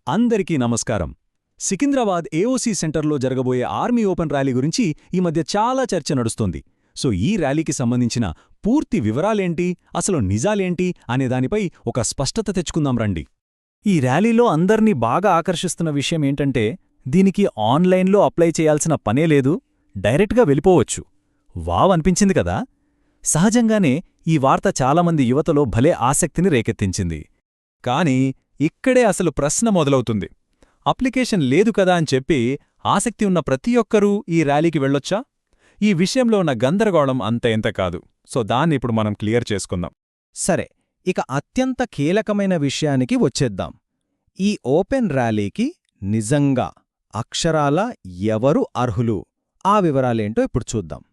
అందరికీ నమస్కారం. సికింద్రాబాద్ ఏఓసీ సెంటర్లో జరగబోయే ఆర్మీ ఓపెన్ ర్యాలీ గురించి ఈ మధ్య చాలా చర్చ నడుస్తోంది. సో ఈ ర్యాలీకి సంబంధించిన పూర్తి వివరాలేంటి, అసలు నిజాలేంటి అనే దానిపై ఒక స్పష్టత తెచ్చుకుందాం రండి. ఈ ర్యాలీలో అందర్నీ బాగా ఆకర్షిస్తున్న విషయం ఏంటంటే, దీనికి ఆన్లైన్లో అప్లై చేయాల్సిన పనే లేదు, డైరెక్ట్గా వెళ్ళిపోవచ్చు. వావ్ అనిపించింది కదా. సహజంగానే ఈ వార్త చాలామంది యువతలో భలే ఆసక్తిని రేకెత్తించింది. కానీ ఇక్కడే అసలు ప్రశ్న మొదలవుతుంది. అప్లికేషన్ లేదు కదా అని చెప్పి ఆసక్తి ఉన్న ప్రతి ఒక్కరూ ఈ ర్యాలీకి వెళ్ళొచ్చా? ఈ విషయంలో ఉన్న గందరగోళం అంత ఎంత కాదు. సో దాన్ని ఇప్పుడు మనం క్లియర్ చేసుకుందాం. సరే, ఇక అత్యంత కీలకమైన విషయానికి వచ్చేద్దాం. ఈ ఓపెన్ ర్యాలీకి నిజంగా అక్షరాల ఎవరు అర్హులు? ఆ వివరాలేంటో ఇప్పుడు చూద్దాం.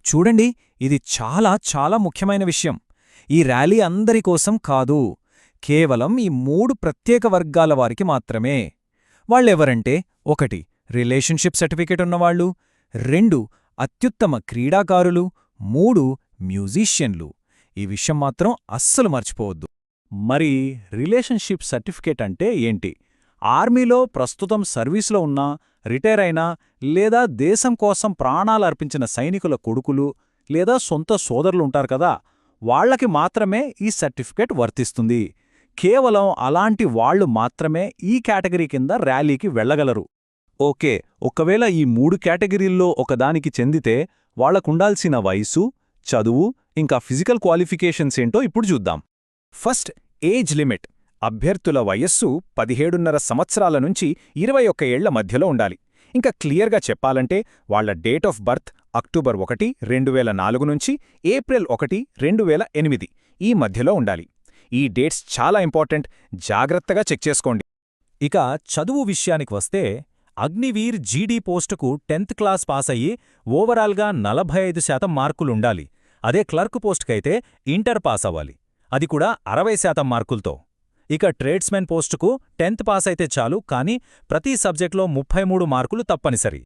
చూడండి, ఇది చాలా చాలా ముఖ్యమైన విషయం. ఈ ర్యాలీ అందరికోసం కాదు, కేవలం ఈ 3 ప్రత్యేక వర్గాల వారికి మాత్రమే. వాళ్ళెవరంటే, 1 రిలేషన్షిప్ సర్టిఫికేట్ ఉన్నవాళ్లు, 2 అత్యుత్తమ క్రీడాకారులు, 3 మ్యూజిషియన్లు. ఈ విషయం మాత్రం అస్సలు మర్చిపోవద్దు. మరి రిలేషన్షిప్ సర్టిఫికేట్ అంటే ఏంటి? ఆర్మీలో ప్రస్తుతం సర్వీసులో ఉన్నా, రిటైర్ అయినా లేదా దేశం కోసం ప్రాణాలర్పించిన సైనికుల కొడుకులు లేదా సొంత సోదరులుంటారు కదా, వాళ్లకి మాత్రమే ఈ సర్టిఫికేట్ వర్తిస్తుంది. కేవలం అలాంటి వాళ్లు మాత్రమే ఈ కేటగిరీ కింద ర్యాలీకి వెళ్లగలరు. ఓకే, ఒకవేళ ఈ 3 కేటగిరీల్లో ఒకదానికి చెందితే వాళ్లకుండాల్సిన వయసు, చదువు ఇంకా ఫిజికల్ క్వాలిఫికేషన్స్ ఏంటో ఇప్పుడు చూద్దాం. First, age limit. అభ్యర్థుల వయస్సు 17.5 సంవత్సరాల నుంచి 21 ఏళ్ల మధ్యలో ఉండాలి. ఇంకా క్లియర్గా చెప్పాలంటే, వాళ్ల డేట్ ఆఫ్ బర్త్ అక్టోబర్ 1, 2004 నుంచి ఏప్రిల్ 1, 2008 ఈ మధ్యలో ఉండాలి. ఈ డేట్స్ చాలా ఇంపార్టెంట్, జాగ్రత్తగా చెక్ చేసుకోండి. ఇక చదువు విషయానికి వస్తే, అగ్నివీర్ జీడీ పోస్టుకు 10th క్లాస్ పాస్ అయ్యి ఓవరాల్గా 45% మార్కులుండాలి. అదే క్లర్క్ పోస్టుకైతే ఇంటర్ పాస్ అవ్వాలి, అది కూడా 60% మార్కులతో. ఇక ట్రేడ్స్మెన్ పోస్టుకు 10th పాస్ అయితే చాలు, కానీ ప్రతి సబ్జెక్ట్లో 33 మార్కులు తప్పనిసరి.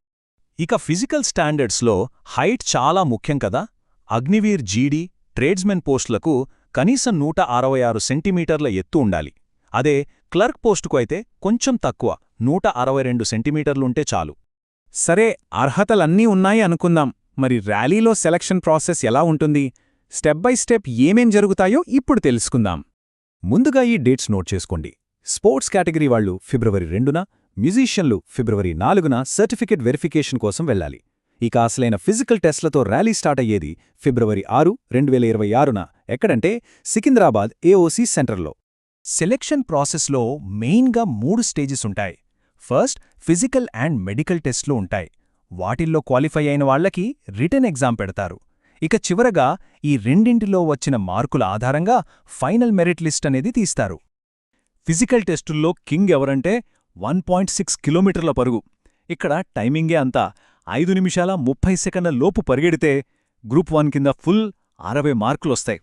ఇక ఫిజికల్ స్టాండర్డ్స్లో హైట్ చాలా ముఖ్యం కదా. అగ్నివీర్ జీడీ, ట్రేడ్స్మెన్ పోస్టులకు కనీసం 166 సెంటీమీటర్ల ఎత్తు ఉండాలి. అదే క్లర్క్ పోస్టుకు అయితే కొంచెం తక్కువ, 162 సెంటీమీటర్లుంటే చాలు. సరే, అర్హతలన్నీ ఉన్నాయి అనుకుందాం. మరి ర్యాలీలో సెలక్షన్ ప్రాసెస్ ఎలా ఉంటుంది? స్టెప్ బై స్టెప్ ఏమేం జరుగుతాయో ఇప్పుడు తెలుసుకుందాం. ముందుగా ఈ డేట్స్ నోట్ చేసుకోండి. స్పోర్ట్స్ కేటగిరీ వాళ్లు ఫిబ్రవరి 2న, మ్యూజిషియన్లు ఫిబ్రవరి 4న సర్టిఫికేట్ వెరిఫికేషన్ కోసం వెళ్లాలి. ఇక అసలైన ఫిజికల్ టెస్ట్లతో ర్యాలీ స్టార్ట్ అయ్యేది ఫిబ్రవరి 6, 2026న. ఎక్కడంటే సికింద్రాబాద్ ఏఓసీ సెంటర్లో. సెలెక్షన్ ప్రాసెస్లో మెయిన్గా 3 స్టేజెస్ ఉంటాయి. ఫస్ట్, ఫిజికల్ అండ్ మెడికల్ టెస్ట్లు ఉంటాయి. వాటిల్లో క్వాలిఫై అయిన వాళ్లకి రిటన్ ఎగ్జామ్ పెడతారు. ఇక చివరగా ఈ రెండింటిలో వచ్చిన మార్కుల ఆధారంగా ఫైనల్ మెరిట్ లిస్ట్ అనేది తీస్తారు. ఫిజికల్ టెస్టుల్లో కింగ్ ఎవరంటే 1.6 కిలోమీటర్ల పరుగు. ఇక్కడ టైమింగే అంతా 5 నిమిషాల 30 సెకన్ల లోపు పరిగెడితే గ్రూప్ 1 కింద ఫుల్ 60 మార్కులొస్తాయి.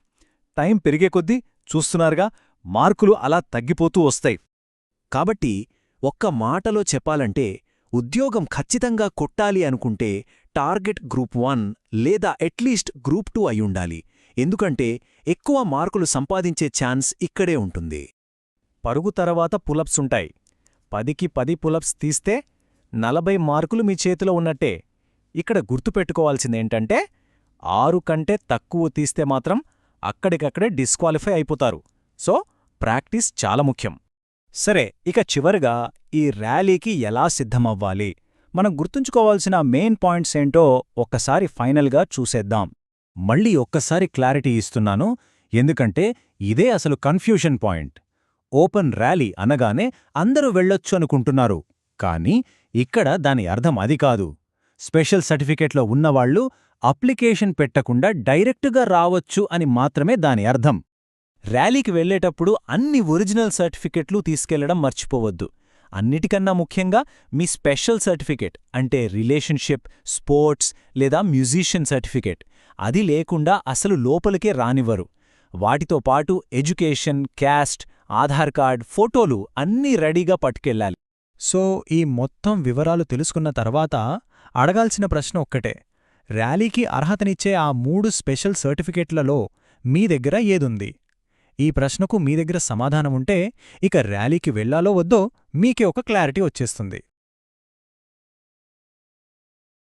టైం పెరిగే కొద్దీ చూస్తున్నారుగా, మార్కులు అలా తగ్గిపోతూ వస్తాయి. కాబట్టి ఒక్క మాటలో చెప్పాలంటే, ఉద్యోగం ఖచ్చితంగా కొట్టాలి అనుకుంటే టార్గెట్ గ్రూప్ 1 లేదా అట్లీస్ట్ గ్రూప్ 2 అయ్యుండాలి. ఎందుకంటే ఎక్కువ మార్కులు సంపాదించే ఛాన్స్ ఇక్కడే ఉంటుంది. పరుగు తర్వాత పులప్స్ ఉంటాయి. 10కి 10 పులప్స్ తీస్తే 40 మార్కులు మీ చేతిలో ఉన్నట్టే. ఇక్కడ గుర్తుపెట్టుకోవాల్సిందేంటంటే, 6 కంటే తక్కువ తీస్తే మాత్రం అక్కడికక్కడే డిస్క్వాలిఫై అయిపోతారు. సో ప్రాక్టీస్ చాలా ముఖ్యం. సరే, ఇక చివరగా ఈ ర్యాలీకి ఎలా సిద్ధమవ్వాలి, మనం గుర్తుంచుకోవాల్సిన మెయిన్ పాయింట్స్ ఏంటో ఒక్కసారి ఫైనల్గా చూసేద్దాం. మళ్ళీ ఒక్కసారి క్లారిటీ ఇస్తున్నాను, ఎందుకంటే ఇదే అసలు కన్ఫ్యూషన్ పాయింట్. ఓపెన్ ర్యాలీ అనగానే అందరూ వెళ్ళొచ్చు అనుకుంటున్నారు, కానీ ఇక్కడ దాని అర్థం అది కాదు. స్పెషల్ సర్టిఫికేట్లో ఉన్నవాళ్లు అప్లికేషన్ పెట్టకుండా డైరెక్టుగా రావచ్చు అని మాత్రమే దాని అర్థం. ర్యాలీకి వెళ్లేటప్పుడు అన్ని ఒరిజినల్ సర్టిఫికెట్లు తీసుకెళ్లడం మర్చిపోవద్దు. అన్నిటికన్నా ముఖ్యంగా మీ స్పెషల్ సర్టిఫికేట్, అంటే రిలేషన్షిప్, స్పోర్ట్స్ లేదా మ్యూజిషియన్ సర్టిఫికేట్, అది లేకుండా అసలు లోపలికే రానివ్వరు. వాటితో పాటు ఎడ్యుకేషన్, క్యాస్ట్, ఆధార్ కార్డ్, ఫోటోలు అన్నీ రెడీగా పట్టుకెళ్లాలి. సో ఈ మొత్తం వివరాలు తెలుసుకున్న తర్వాత అడగాల్సిన ప్రశ్న ఒక్కటే, ర్యాలీకి అర్హతనిచ్చే ఆ 3 స్పెషల్ సర్టిఫికేట్లలో మీ దగ్గర ఏదుంది? ఈ ప్రశ్నకు మీ దగ్గర సమాధానముంటే ఇక ర్యాలీకి వెళ్లాలో వద్దో మీకే ఒక క్లారిటీ వచ్చేస్తుంది.